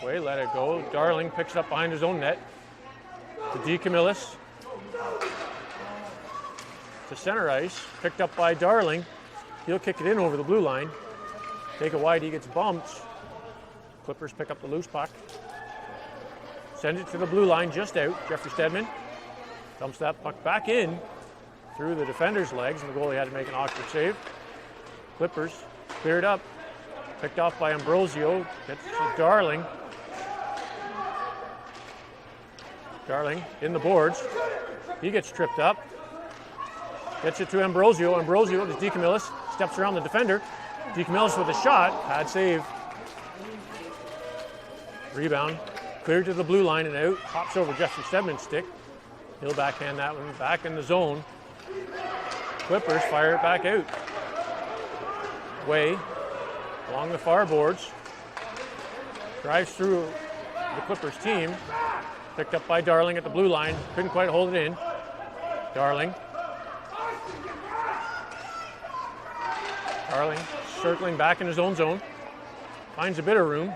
Speaker 1: Way let it go. Darling picks it up behind his own net. To DeCamillis. To center ice. Picked up by Darling. He'll kick it in over the blue line. Take it wide. He gets bumped. Clippers pick up the loose puck. Send it to the blue line just out. Jeffrey Stedman dumps that puck back in through the defender's legs, and the goalie had to make an awkward save. Clippers clear it up. Picked off by Ambrosio. Gets to Darling. Darling in the boards. He gets tripped up. Gets it to Ambrosio. Ambrosio to DeCamillis. Steps around the defender. DeCamillis with a shot. Pad save. Rebound. Cleared to the blue line and out. Hops over Jeffrey Stedman's stick. He'll backhand that one back in the zone. Clippers fire it back out. Way along the far boards. Drives through the Clippers team. Picked up by Darling at the blue line. Couldn't quite hold it in. Darling circling back in his own zone. Finds a bit of room.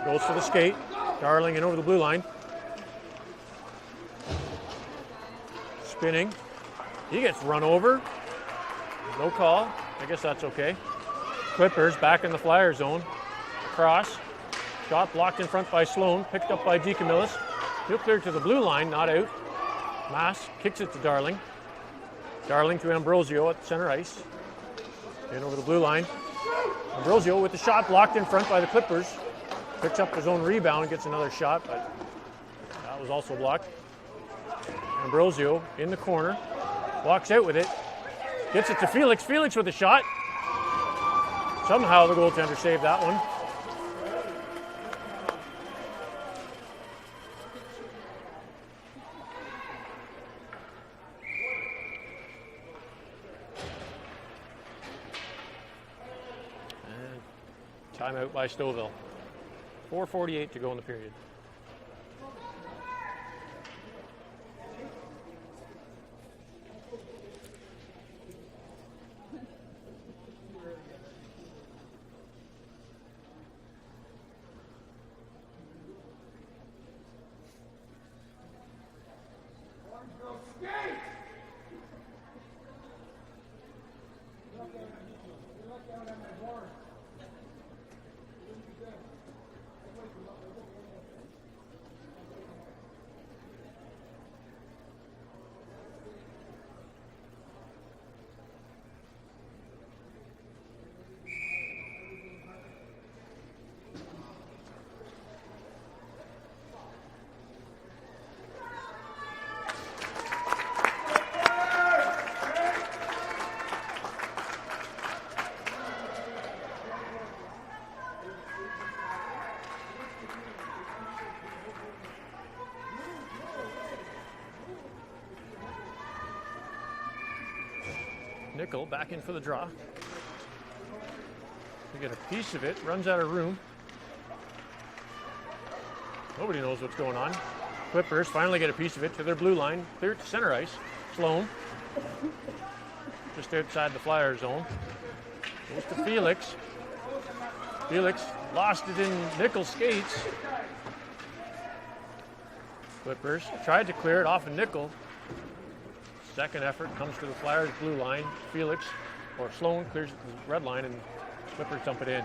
Speaker 1: Goes to the skate. Darling in over the blue line. Spinning. He gets run over. No call. I guess that's okay. Clippers back in the Flyer zone. Across. Shot blocked in front by Sloan. Picked up by DeCamillis. He'll clear to the blue line. Not out. Mass kicks it to Darling. Darling to Ambrosio at center ice. In over the blue line. Ambrosio with the shot blocked in front by the Clippers. Picks up his own rebound, gets another shot, but that was also blocked. Ambrosio in the corner. Walks out with it. Gets it to Felix. Felix with a shot. Somehow the goaltender saved that one. Timeout by Stouffville. 4:48 to go in the period. Nickel back in for the draw. We get a piece of it, runs out of room. Nobody knows what's going on. Clippers finally get a piece of it to their blue line. Clear it to center ice. Sloan. Just outside the Flyer zone. Goes to Felix. Felix lost it in Nickel's skates. Clippers tried to clear it off of Nickel. Second effort comes to the Flyers' blue line. Felix, or Sloan, clears it to the red line, and Clippers dump it in.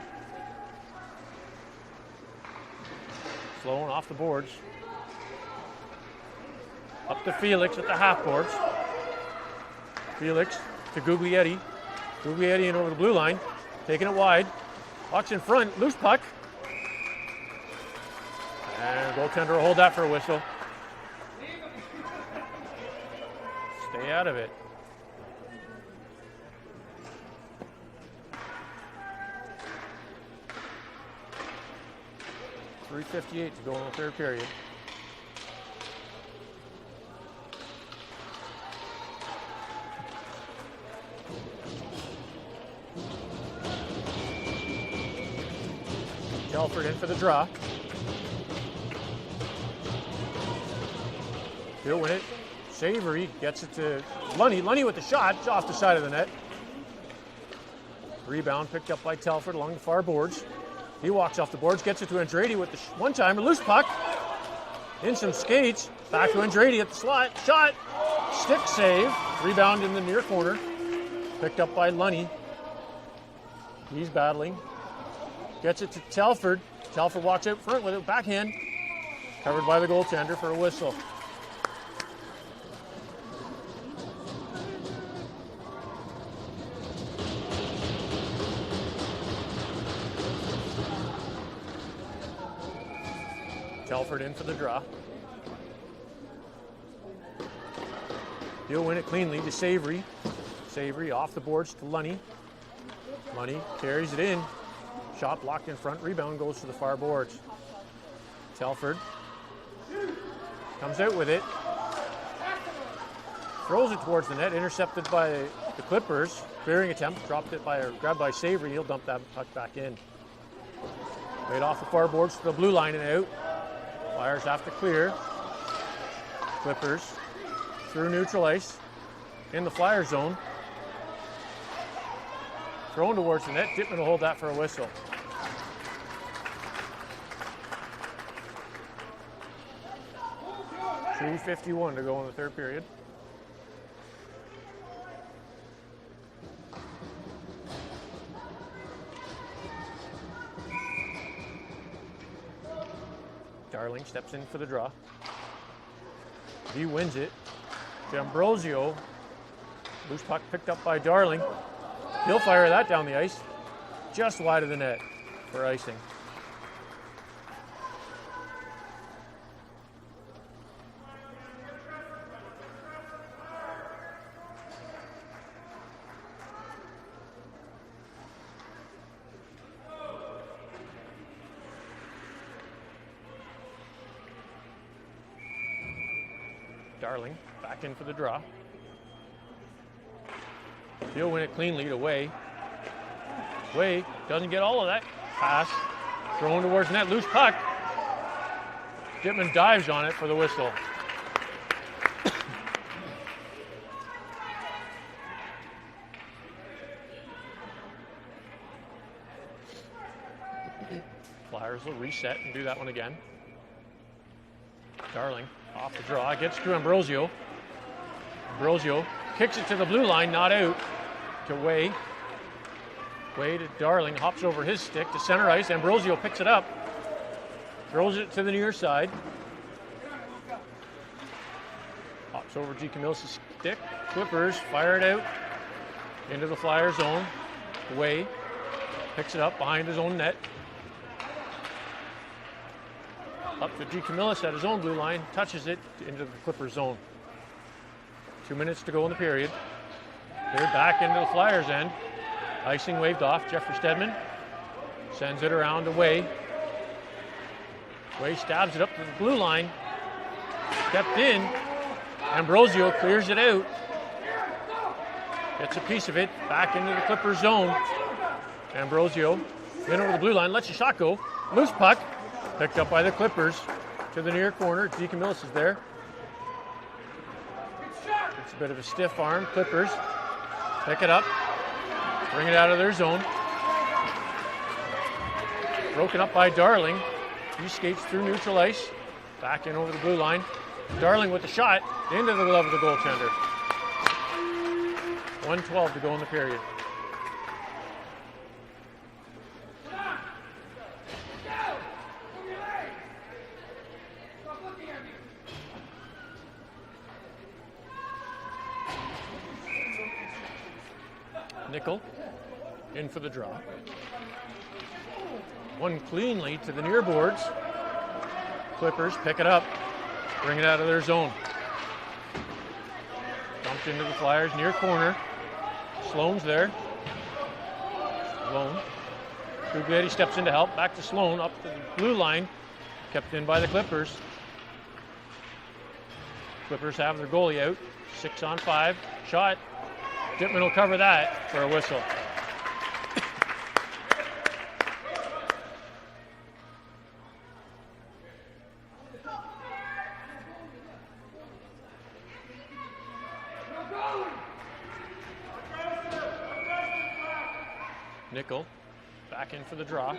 Speaker 1: Sloan off the boards. Up to Felix at the half boards. Felix to Guglietti. Guglietti in over the blue line. Taking it wide. Puck's in front. Loose puck. And goaltender will hold that for a whistle. Stay out of it. .358 to go in the third period. Telford in for the draw. He'll win it. Savory gets it to Lunny. Lunny with the shot off the side of the net. Rebound picked up by Telford along the far boards. He walks off the boards, gets it to Andrade with the one time, a loose puck. In some skates. Back to Andrade at the slot. Shot. Stick save. Rebound in the near corner. Picked up by Lunny. He's battling. Gets it to Telford. Telford walks out front with it. Backhand. Covered by the goaltender for a whistle. Telford in for the draw. He'll win it cleanly to Savory. Savory off the boards to Lunny. Lunny carries it in. Shot blocked in front. Rebound goes to the far boards. Telford comes out with it. Throws it towards the net. Intercepted by the Clippers. Clearing attempt. Dropped it grabbed by Savory. He'll dump that puck back in. Right off the far boards to the blue line and out. Flyers have to clear. Clippers through neutral ice in the Flyer zone. Thrown towards the net. Dittman will hold that for a whistle. .2:51 to go in the third period. Darling steps in for the draw. He wins it. To Ambrosio. Loose puck picked up by Darling. He'll fire that down the ice. Just wide of the net for icing. Darling back in for the draw. He'll win it cleanly to Way. Way doesn't get all of that pass. Thrown towards net, loose puck. Dittman dives on it for the whistle. Flyers will reset and do that one again. Darling off the draw, gets to Ambrosio. Ambrosio kicks it to the blue line, not out. To Way. Way to Darling, hops over his stick to center ice. Ambrosio picks it up, throws it to the near side. Hops over DeCamillis' stick. Clippers fire it out into the Flyer zone. Way picks it up behind his own net. Up to DeCamillis at his own blue line, touches it into the Clippers zone. 2 minutes to go in the period. They're back into the Flyers' end. Icing waved off. Jeffrey Stedman sends it around to Way. Way stabs it up to the blue line. Kept in. Ambrosio clears it out. Gets a piece of it back into the Clippers zone. Ambrosio in over the blue line, lets the shot go. Loose puck. Picked up by the Clippers to the near corner. DeCamillis is there. It's a bit of a stiff arm. Clippers pick it up, bring it out of their zone. Broken up by Darling. He skates through neutral ice, back in over the blue line. Darling with the shot into the glove of the goaltender. 1:12 to go in the period. Nickel in for the draw. One cleanly to the near boards. Clippers pick it up, bring it out of their zone. Dumped into the Flyers near corner. Sloan's there. Sloan. Guglietti steps in to help. Back to Sloan, up to the blue line. Kept in by the Clippers. Clippers have their goalie out. 6-on-5. Shot. Dittman will cover that for a whistle. Nickel back in for the draw.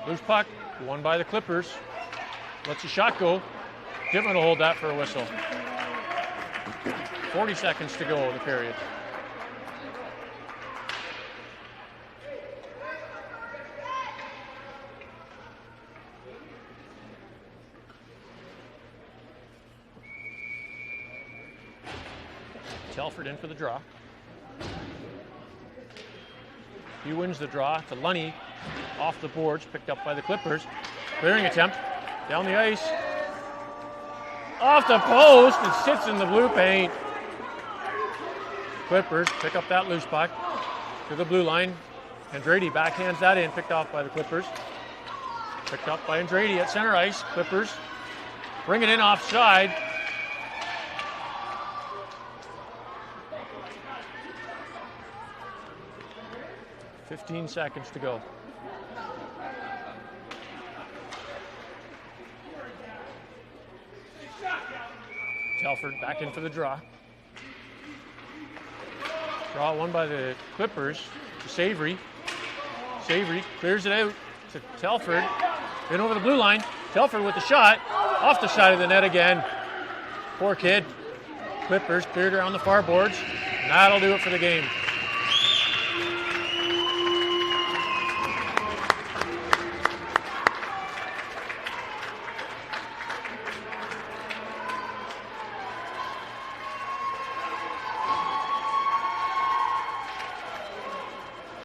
Speaker 1: Loose puck, won by the Clippers. Lets the shot go. Dittman will hold that for a whistle. 40 seconds to go in the period. Telford in for the draw. He wins the draw to Lunny off the boards, picked up by the Clippers. Clearing attempt. Down the ice. Off the post. It sits in the blue paint. Clippers pick up that loose puck to the blue line. Andrade backhands that in. Picked off by the Clippers. Picked up by Andrade at center ice. Clippers bring it in offside. $15 seconds to go. Telford back in for the draw. Draw won by the Clippers to Savory. Savory clears it out to Telford. In over the blue line. Telford with the shot. Off the side of the net again. Poor kid. Clippers cleared around the far boards. And that'll do it for the game.